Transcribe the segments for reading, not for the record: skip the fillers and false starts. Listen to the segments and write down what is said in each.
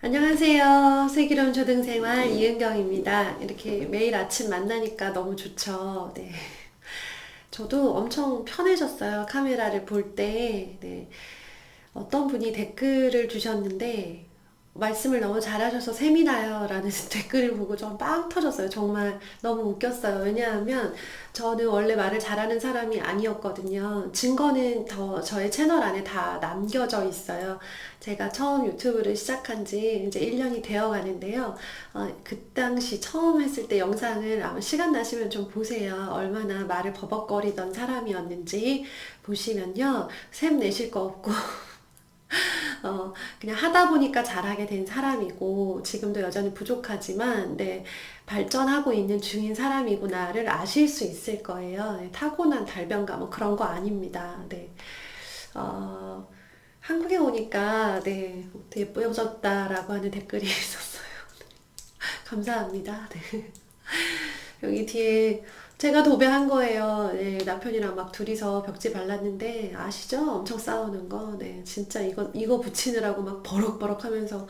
안녕하세요. 슬기로운 초등생활 이은경입니다. 이렇게 매일 아침 만나니까 너무 좋죠. 네. 저도 엄청 편해졌어요. 카메라를 볼 때. 네. 어떤 분이 댓글을 주셨는데, 말씀을 너무 잘하셔서 셈이 나요. 라는 댓글을 보고 좀 빵 터졌어요. 정말 너무 웃겼어요. 왜냐하면 저는 원래 말을 잘하는 사람이 아니었거든요. 증거는 저의 채널 안에 다 남겨져 있어요. 제가 처음 유튜브를 시작한 지 이제 1년이 되어 가는데요. 그 당시 처음 했을 때 영상을 아마 시간 나시면 좀 보세요. 얼마나 말을 버벅거리던 사람이었는지 보시면요. 셈 내실 거 없고 그냥 하다 보니까 잘하게 된 사람이고, 지금도 여전히 부족하지만, 네, 발전하고 있는 중인 사람이구나를 아실 수 있을 거예요. 네, 타고난 달변가, 뭐 그런 거 아닙니다. 네. 어, 한국에 오니까, 네, 되게 예뻐졌다라고 하는 댓글이 있었어요. 감사합니다. 네. 여기 뒤에 제가 도배한 거예요. 네, 남편이랑 막 둘이서 벽지 발랐는데 아시죠? 엄청 싸우는 거. 네, 진짜 이거 붙이느라고 막 버럭버럭 하면서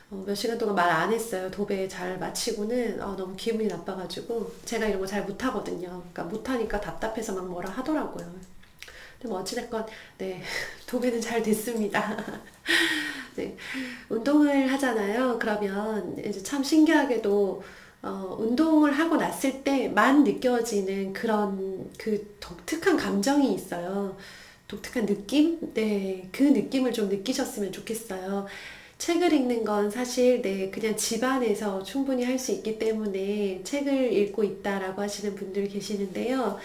몇 시간 동안 말 안 했어요. 도배 잘 마치고는 너무 기분이 나빠가지고 제가 이런 거 잘 못하거든요. 그러니까 못하니까 답답해서 막 뭐라 하더라고요. 근데 뭐 어찌됐건 네, 도배는 잘 됐습니다. 네, 운동을 하잖아요. 그러면 이제 참 신기하게도 운동을 하고 났을 때만 느껴지는 그런 그 독특한 감정이 있어요. 독특한 느낌? 네, 그 느낌을 좀 느끼셨으면 좋겠어요. 책을 읽는 건 사실 네, 그냥 집안에서 충분히 할 수 있기 때문에 책을 읽고 있다라고 하시는 분들 계시는데요.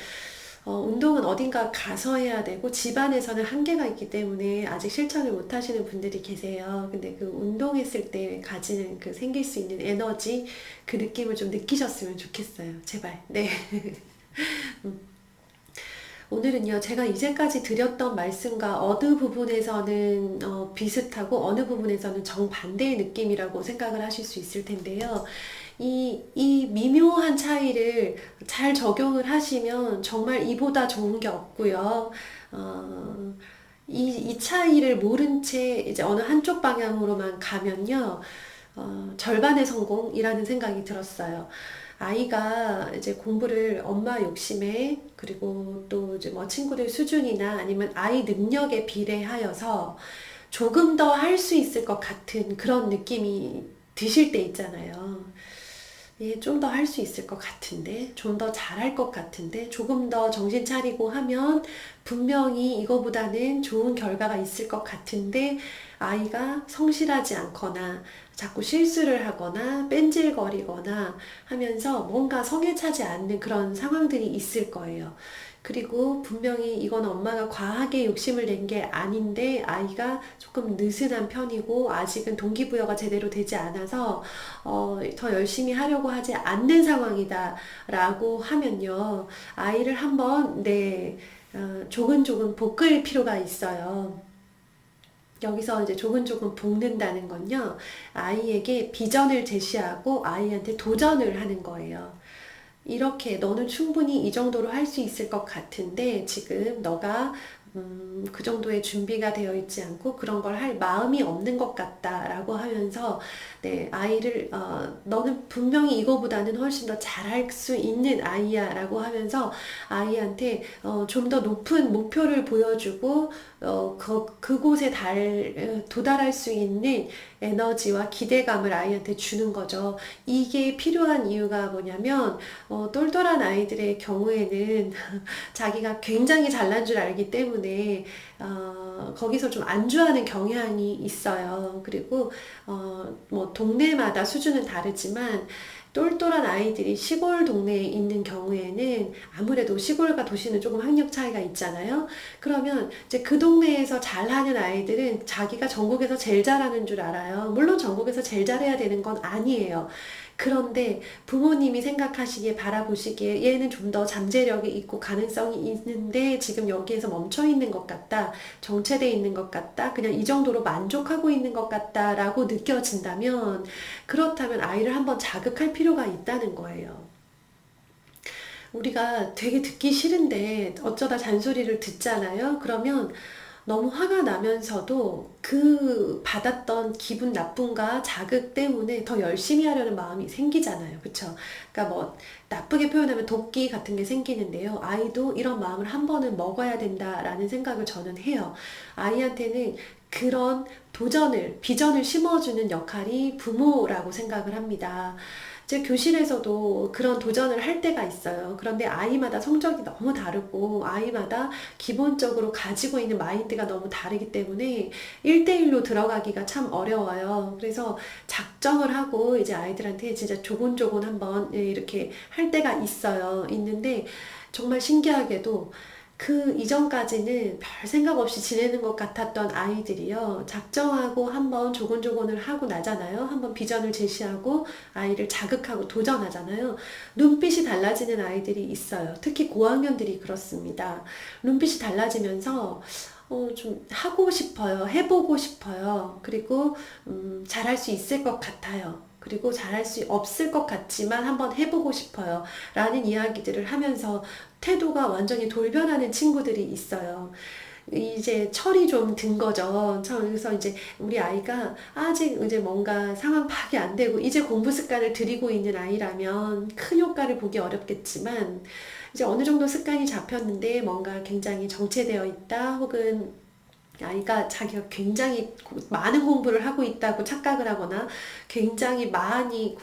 운동은 어딘가 가서 해야 되고 집안에서는 한계가 있기 때문에 아직 실천을 못 하시는 분들이 계세요. 근데 그 운동했을 때 가지는 그 생길 수 있는 에너지, 그 느낌을 좀 느끼셨으면 좋겠어요. 제발. 네. 오늘은요, 제가 이제까지 드렸던 말씀과 어느 부분에서는 비슷하고 어느 부분에서는 정반대의 느낌이라고 생각을 하실 수 있을 텐데요. 이 미묘한 차이를 잘 적용을 하시면 정말 이보다 좋은 게 없고요. 이 차이를 모른 채 이제 어느 한쪽 방향으로만 가면요. 절반의 성공이라는 생각이 들었어요. 아이가 이제 공부를 엄마 욕심에 그리고 또 이제 뭐 친구들 수준이나 아니면 아이 능력에 비례하여서 조금 더 할 수 있을 것 같은 그런 느낌이 드실 때 있잖아요. 예, 좀 더 할 수 있을 것 같은데, 좀 더 잘할 것 같은데, 조금 더 정신 차리고 하면 분명히 이거보다는 좋은 결과가 있을 것 같은데, 아이가 성실하지 않거나, 자꾸 실수를 하거나, 뺀질거리거나 하면서 뭔가 성에 차지 않는 그런 상황들이 있을 거예요. 그리고 분명히 이건 엄마가 과하게 욕심을 낸 게 아닌데 아이가 조금 느슨한 편이고 아직은 동기부여가 제대로 되지 않아서 더 열심히 하려고 하지 않는 상황이다라고 하면요. 아이를 한번 네, 조근조근 볶을 필요가 있어요. 여기서 이제 조근조근 볶는다는 건요, 아이에게 비전을 제시하고 아이한테 도전을 하는 거예요. 이렇게 너는 충분히 이 정도로 할 수 있을 것 같은데 지금 너가 그 정도의 준비가 되어 있지 않고 그런 걸 할 마음이 없는 것 같다라고 하면서 네, 아이를 너는 분명히 이거보다는 훨씬 더 잘할 수 있는 아이야 라고 하면서 아이한테 좀 더 높은 목표를 보여주고 그곳에 도달할 수 있는 에너지와 기대감을 아이한테 주는 거죠. 이게 필요한 이유가 뭐냐면 똘똘한 아이들의 경우에는 자기가 굉장히 잘난 줄 알기 때문에 거기서 좀 안주하는 경향이 있어요. 그리고 뭐 동네마다 수준은 다르지만 똘똘한 아이들이 시골 동네에 있는 경우에는 아무래도 시골과 도시는 조금 학력 차이가 있잖아요. 그러면 이제 그 동네에서 잘하는 아이들은 자기가 전국에서 제일 잘하는 줄 알아요. 물론 전국에서 제일 잘해야 되는 건 아니에요. 그런데 부모님이 생각하시기에 바라보시기에 얘는 좀 더 잠재력이 있고 가능성이 있는데 지금 여기에서 멈춰 있는 것 같다. 정체돼 있는 것 같다. 그냥 이 정도로 만족하고 있는 것 같다라고 느껴진다면 그렇다면 아이를 한번 자극할 필요가 있다는 거예요. 우리가 되게 듣기 싫은데 어쩌다 잔소리를 듣잖아요. 그러면 너무 화가 나면서도 그 받았던 기분 나쁨과 자극 때문에 더 열심히 하려는 마음이 생기잖아요. 그쵸? 그러니까 뭐 나쁘게 표현하면 도끼 같은 게 생기는데요. 아이도 이런 마음을 한 번은 먹어야 된다라는 생각을 저는 해요. 아이한테는 그런 도전을, 비전을 심어주는 역할이 부모라고 생각을 합니다. 제 교실에서도 그런 도전을 할 때가 있어요. 그런데 아이마다 성적이 너무 다르고 아이마다 기본적으로 가지고 있는 마인드가 너무 다르기 때문에 1대1로 들어가기가 참 어려워요. 그래서 작정을 하고 이제 아이들한테 진짜 조곤조곤 한번 이렇게 할 때가 있어요. 있는데 정말 신기하게도 그 이전까지는 별 생각 없이 지내는 것 같았던 아이들이요. 작정하고 한번 조곤조곤을 하고 나잖아요. 한번 비전을 제시하고 아이를 자극하고 도전하잖아요. 눈빛이 달라지는 아이들이 있어요. 특히 고학년들이 그렇습니다. 눈빛이 달라지면서 좀 하고 싶어요. 해보고 싶어요. 그리고 잘할 수 있을 것 같아요. 그리고 잘할 수 없을 것 같지만 한번 해보고 싶어요. 라는 이야기들을 하면서 태도가 완전히 돌변하는 친구들이 있어요. 이제 철이 좀 든 거죠. 그래서 이제 우리 아이가 아직 이제 뭔가 상황 파악이 안 되고 이제 공부 습관을 들이고 있는 아이라면 큰 효과를 보기 어렵겠지만 이제 어느 정도 습관이 잡혔는데 뭔가 굉장히 정체되어 있다 혹은 아이가 자기가 굉장히 많은 공부를 하고 있다고 착각을 하거나 굉장히 많이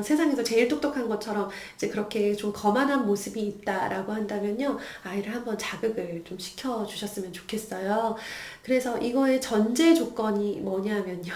세상에서 제일 똑똑한 것처럼 이제 그렇게 좀 거만한 모습이 있다라고 한다면요. 아이를 한번 자극을 좀 시켜주셨으면 좋겠어요. 그래서 이거의 전제 조건이 뭐냐면요.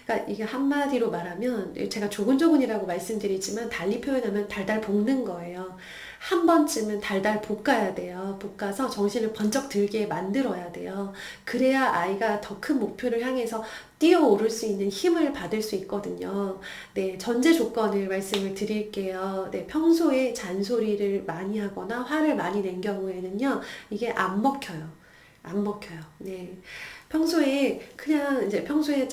그러니까 이게 한마디로 말하면 제가 조근조근이라고 말씀드리지만 달리 표현하면 달달 볶는 거예요. 한 번쯤은 달달 볶아야 돼요. 볶아서 정신을 번쩍 들게 만들어야 돼요. 그래야 아이가 더 큰 목표를 향해서 뛰어오를 수 있는 힘을 받을 수 있거든요. 네, 전제 조건을 말씀을 드릴게요. 네, 평소에 잔소리를 많이 하거나 화를 많이 낸 경우에는요, 이게 안 먹혀요. 안 먹혀요. 네. 평소에 그냥 이제 평소에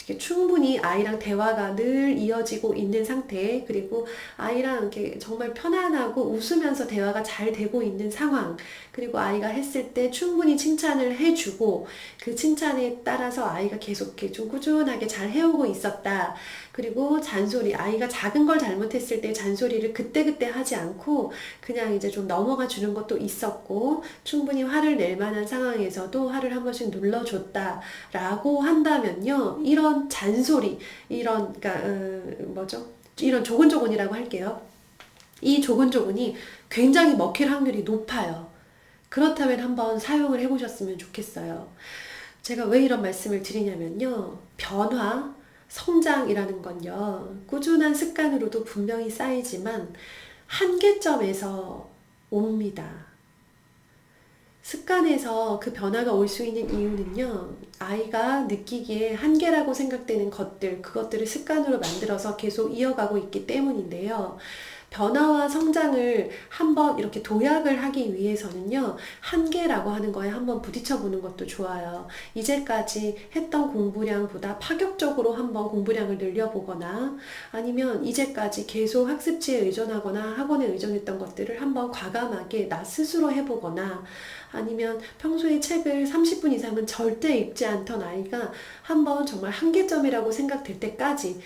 이렇게 충분히 아이랑 대화가 늘 이어지고 있는 상태, 그리고 아이랑 이렇게 정말 편안하고 웃으면서 대화가 잘 되고 있는 상황, 그리고 아이가 했을 때 충분히 칭찬을 해주고 그 칭찬에 따라서 아이가 계속 이렇게 좀 꾸준하게 잘 해오고 있었다. 그리고 잔소리, 아이가 작은 걸 잘못했을 때 잔소리를 그때그때 하지 않고 그냥 이제 좀 넘어가 주는 것도 있었고 충분히 화를 낼 만한 상황에서도 화를 한 번씩 눌러줬다라고 한다면요. 이런 잔소리, 이런 그러니까 뭐죠? 이런 조곤조곤이라고 할게요. 이 조곤조곤이 굉장히 먹힐 확률이 높아요. 그렇다면 한번 사용을 해보셨으면 좋겠어요. 제가 왜 이런 말씀을 드리냐면요. 변화, 성장이라는 건요. 꾸준한 습관으로도 분명히 쌓이지만 한계점에서 옵니다. 습관에서 그 변화가 올 수 있는 이유는요, 아이가 느끼기에 한계라고 생각되는 것들, 그것들을 습관으로 만들어서 계속 이어가고 있기 때문인데요. 변화와 성장을 한번 이렇게 도약을 하기 위해서는요, 한계라고 하는 거에 한번 부딪혀 보는 것도 좋아요. 이제까지 했던 공부량보다 파격적으로 한번 공부량을 늘려보거나 아니면 이제까지 계속 학습지에 의존하거나 학원에 의존했던 것들을 한번 과감하게 나 스스로 해보거나 아니면 평소에 책을 30분 이상은 절대 읽지 않던 아이가 한번 정말 한계점이라고 생각될 때까지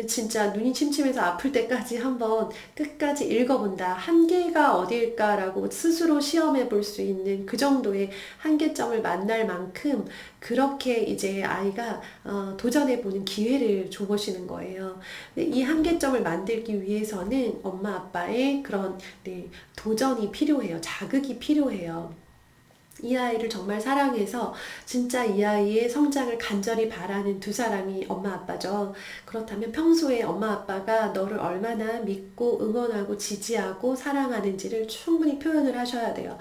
진짜 눈이 침침해서 아플 때까지 한번 끝까지 읽어본다. 한계가 어딜까라고 스스로 시험해 볼 수 있는 그 정도의 한계점을 만날 만큼 그렇게 이제 아이가 도전해 보는 기회를 줘보시는 거예요. 이 한계점을 만들기 위해서는 엄마 아빠의 그런 도전이 필요해요. 자극이 필요해요. 이 아이를 정말 사랑해서 진짜 이 아이의 성장을 간절히 바라는 두 사람이 엄마 아빠죠. 그렇다면 평소에 엄마 아빠가 너를 얼마나 믿고 응원하고 지지하고 사랑하는지를 충분히 표현을 하셔야 돼요.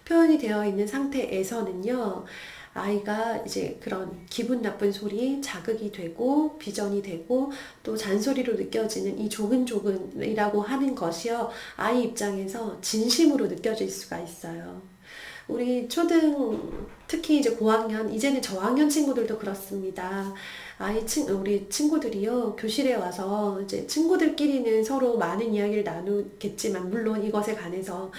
표현이 되어 있는 상태에서는요. 아이가 이제 그런 기분 나쁜 소리 자극이 되고 비전이 되고 또 잔소리로 느껴지는 이 조근조근이라고 하는 것이요. 아이 입장에서 진심으로 느껴질 수가 있어요. 우리 초등, 특히 이제 고학년, 이제는 저학년 친구들도 그렇습니다. 우리 친구들이요, 교실에 와서 이제 친구들끼리는 서로 많은 이야기를 나누겠지만, 물론 이것에 관해서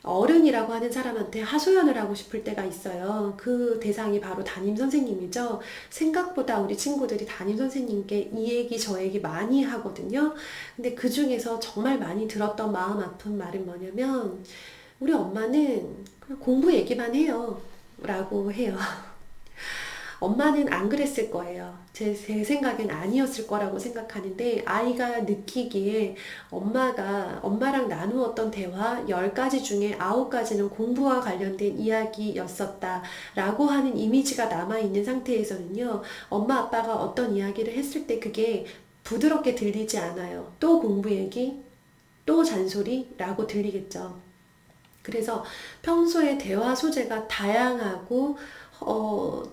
어른이라고 하는 사람한테 하소연을 하고 싶을 때가 있어요. 그 대상이 바로 담임 선생님이죠. 생각보다 우리 친구들이 담임 선생님께 이 얘기 저 얘기 많이 하거든요. 근데 그 중에서 정말 많이 들었던 마음 아픈 말은 뭐냐면 우리 엄마는 그냥 공부 얘기만 해요. 라고 해요. 엄마는 안 그랬을 거예요. 제 생각엔 아니었을 거라고 생각하는데 아이가 느끼기에 엄마랑 나누었던 대화 10가지 중에 9가지는 공부와 관련된 이야기였었다 라고 하는 이미지가 남아있는 상태에서는요. 엄마 아빠가 어떤 이야기를 했을 때 그게 부드럽게 들리지 않아요. 또 공부 얘기? 또 잔소리라고 들리겠죠. 그래서 평소에 대화 소재가 다양하고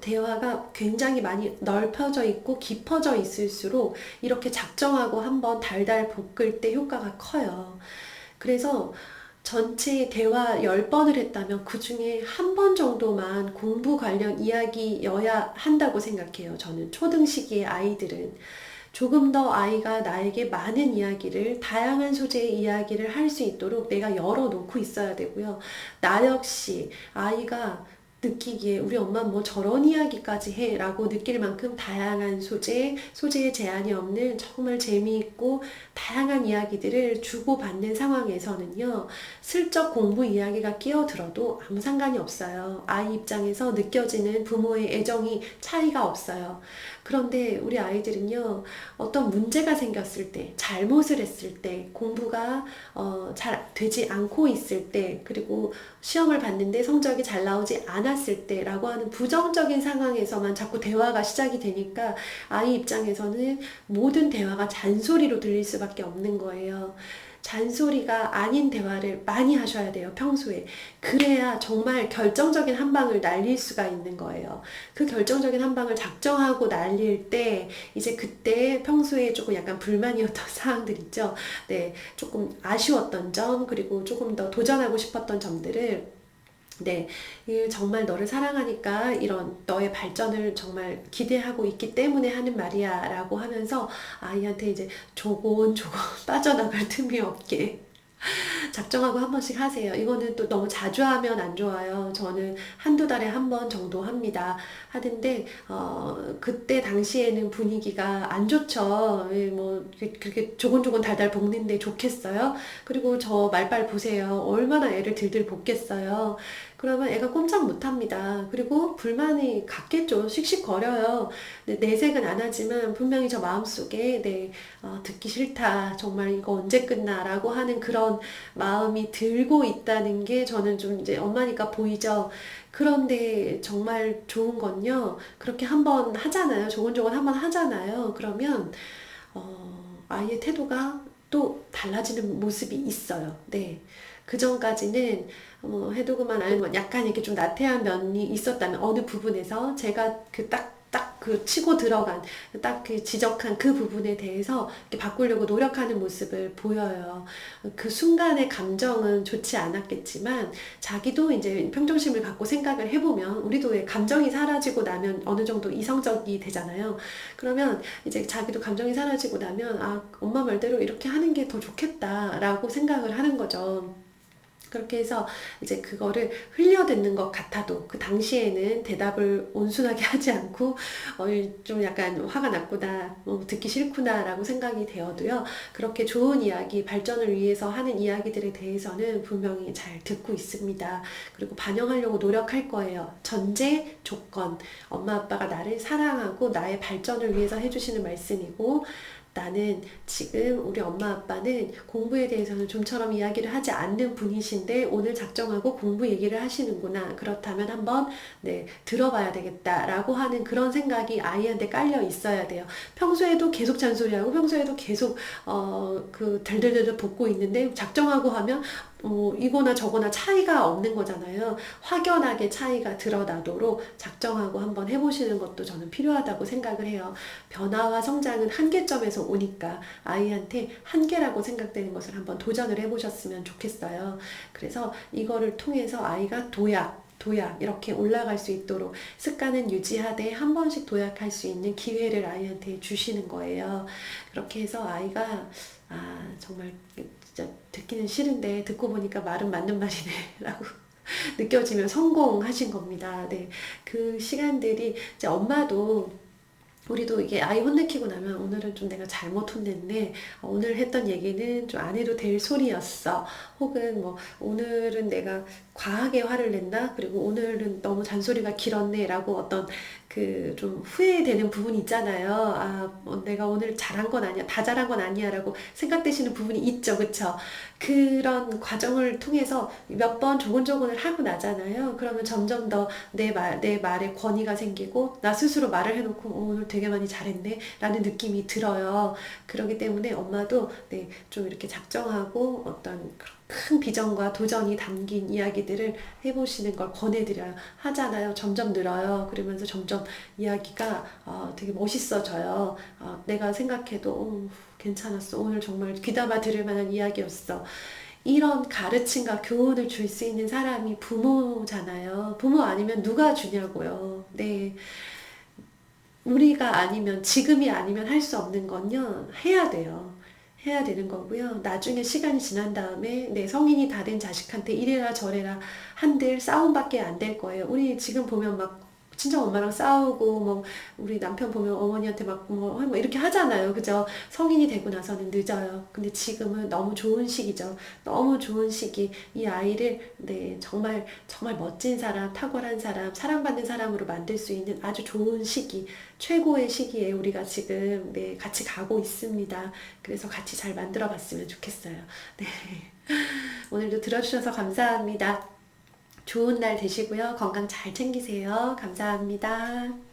대화가 굉장히 많이 넓혀져 있고 깊어져 있을수록 이렇게 작정하고 한번 달달 볶을 때 효과가 커요. 그래서 전체 대화 10번을 했다면 그 중에 한 번 정도만 공부 관련 이야기여야 한다고 생각해요. 저는 초등 시기의 아이들은. 조금 더 아이가 나에게 많은 이야기를, 다양한 소재의 이야기를 할 수 있도록 내가 열어놓고 있어야 되고요. 나 역시 아이가 느끼기에 우리 엄마 뭐 저런 이야기까지 해 라고 느낄 만큼 다양한 소재에 제한이 없는 정말 재미있고 다양한 이야기들을 주고받는 상황에서는요, 슬쩍 공부 이야기가 끼어들어도 아무 상관이 없어요. 아이 입장에서 느껴지는 부모의 애정이 차이가 없어요. 그런데 우리 아이들은요, 어떤 문제가 생겼을 때, 잘못을 했을 때, 공부가 잘 되지 않고 있을 때, 그리고 시험을 봤는데 성적이 잘 나오지 않았을 때 라고 하는 부정적인 상황에서만 자꾸 대화가 시작이 되니까 아이 입장에서는 모든 대화가 잔소리로 들릴 수밖에 없는 거예요. 잔소리가 아닌 대화를 많이 하셔야 돼요, 평소에. 그래야 정말 결정적인 한 방을 날릴 수가 있는 거예요. 그 결정적인 한 방을 작정하고 날릴 때, 이제 그때 평소에 조금 약간 불만이었던 사항들 있죠. 네, 조금 아쉬웠던 점, 그리고 조금 더 도전하고 싶었던 점들을 네, 정말 너를 사랑하니까 이런 너의 발전을 정말 기대하고 있기 때문에 하는 말이야 라고 하면서 아이한테 이제 조곤조곤 빠져나갈 틈이 없게 작정하고 한 번씩 하세요. 이거는 또 너무 자주 하면 안 좋아요. 저는 한두 달에 한 번 정도 합니다. 하는데, 그때 당시에는 분위기가 안 좋죠. 뭐, 그렇게 조곤조곤 달달 볶는데 좋겠어요? 그리고 저 말빨 보세요. 얼마나 애를 들들 볶겠어요. 그러면 애가 꼼짝 못 합니다. 그리고 불만이 같겠죠. 씩씩거려요. 내색은 안 하지만 분명히 저 마음속에, 듣기 싫다. 정말 이거 언제 끝나? 라고 하는 그런 마음이 들고 있다는 게 저는 좀 이제 엄마니까 보이죠. 그런데 정말 좋은 건요. 그렇게 한번 하잖아요. 조곤조곤 한번 하잖아요. 그러면 아이의 태도가 또 달라지는 모습이 있어요. 네. 그 전까지는 해두고만 알면 약간 이렇게 좀 나태한 면이 있었다면 어느 부분에서 제가 그 치고 들어간, 딱 그 지적한 그 부분에 대해서 이렇게 바꾸려고 노력하는 모습을 보여요. 그 순간의 감정은 좋지 않았겠지만, 자기도 이제 평정심을 갖고 생각을 해보면, 우리도 왜 감정이 사라지고 나면 어느 정도 이성적이 되잖아요. 그러면 이제 자기도 감정이 사라지고 나면, 아, 엄마 말대로 이렇게 하는 게 더 좋겠다라고 생각을 하는 거죠. 그렇게 해서 이제 그거를 흘려듣는 것 같아도 그 당시에는 대답을 온순하게 하지 않고 좀 약간 화가 났구나, 듣기 싫구나 라고 생각이 되어도요, 그렇게 좋은 이야기, 발전을 위해서 하는 이야기들에 대해서는 분명히 잘 듣고 있습니다. 그리고 반영하려고 노력할 거예요. 전제 조건, 엄마 아빠가 나를 사랑하고 나의 발전을 위해서 해주시는 말씀이고, 나는 지금 우리 엄마 아빠는 공부에 대해서는 좀처럼 이야기를 하지 않는 분이신데 오늘 작정하고 공부 얘기를 하시는구나. 그렇다면 한번 들어봐야 되겠다라고 하는 그런 생각이 아이한테 깔려 있어야 돼요. 평소에도 계속 잔소리하고 평소에도 계속 덜덜덜 볶고 있는데 작정하고 하면 이거나 저거나 차이가 없는 거잖아요. 확연하게 차이가 드러나도록 작정하고 한번 해보시는 것도 저는 필요하다고 생각을 해요. 변화와 성장은 한계점에서 오니까 아이한테 한계라고 생각되는 것을 한번 도전을 해보셨으면 좋겠어요. 그래서 이거를 통해서 아이가 도약, 도약 이렇게 올라갈 수 있도록 습관은 유지하되 한 번씩 도약할 수 있는 기회를 아이한테 주시는 거예요. 그렇게 해서 아이가 정말 진짜 듣기는 싫은데 듣고 보니까 말은 맞는 말이네 라고 느껴지면 성공하신 겁니다. 네. 그 시간들이 이제 엄마도 우리도 이게 아이 혼내키고 나면 오늘은 좀 내가 잘못 혼냈네. 오늘 했던 얘기는 좀 안 해도 될 소리였어. 혹은 뭐 오늘은 내가 과하게 화를 냈나? 그리고 오늘은 너무 잔소리가 길었네. 라고 어떤 그 좀 후회되는 부분이 있잖아요. 내가 오늘 잘한 건 아니야. 다 잘한 건 아니야. 라고 생각되시는 부분이 있죠. 그쵸? 그런 과정을 통해서 몇 번 조곤조곤을 하고 나잖아요. 그러면 점점 더 내 말에 권위가 생기고, 나 스스로 말을 해놓고, 오늘 되게 많이 잘했네. 라는 느낌이 들어요. 그렇기 때문에 엄마도, 네, 좀 이렇게 작정하고 어떤 큰 비전과 도전이 담긴 이야기들을 해보시는 걸 권해드려요. 하잖아요. 점점 늘어요. 그러면서 점점 이야기가 되게 멋있어져요. 내가 생각해도 괜찮았어. 오늘 정말 귀담아 들을 만한 이야기였어. 이런 가르침과 교훈을 줄 수 있는 사람이 부모잖아요. 부모 아니면 누가 주냐고요. 네. 우리가 아니면, 지금이 아니면 할 수 없는 건요, 해야 돼요. 해야 되는 거고요. 나중에 시간이 지난 다음에 내 성인이 다 된 자식한테 이래라 저래라 한들 싸움밖에 안 될 거예요. 우리 지금 보면 막 친정 엄마랑 싸우고 뭐 우리 남편 보면 어머니한테 뭐 이렇게 하잖아요. 그죠? 성인이 되고 나서는 늦어요. 근데 지금은 너무 좋은 시기죠. 너무 좋은 시기. 이 아이를 네, 정말 정말 멋진 사람, 탁월한 사람, 사랑받는 사람으로 만들 수 있는 아주 좋은 시기, 최고의 시기에 우리가 지금 네, 같이 가고 있습니다. 그래서 같이 잘 만들어 봤으면 좋겠어요. 네. 오늘도 들어주셔서 감사합니다. 좋은 날 되시고요. 건강 잘 챙기세요. 감사합니다.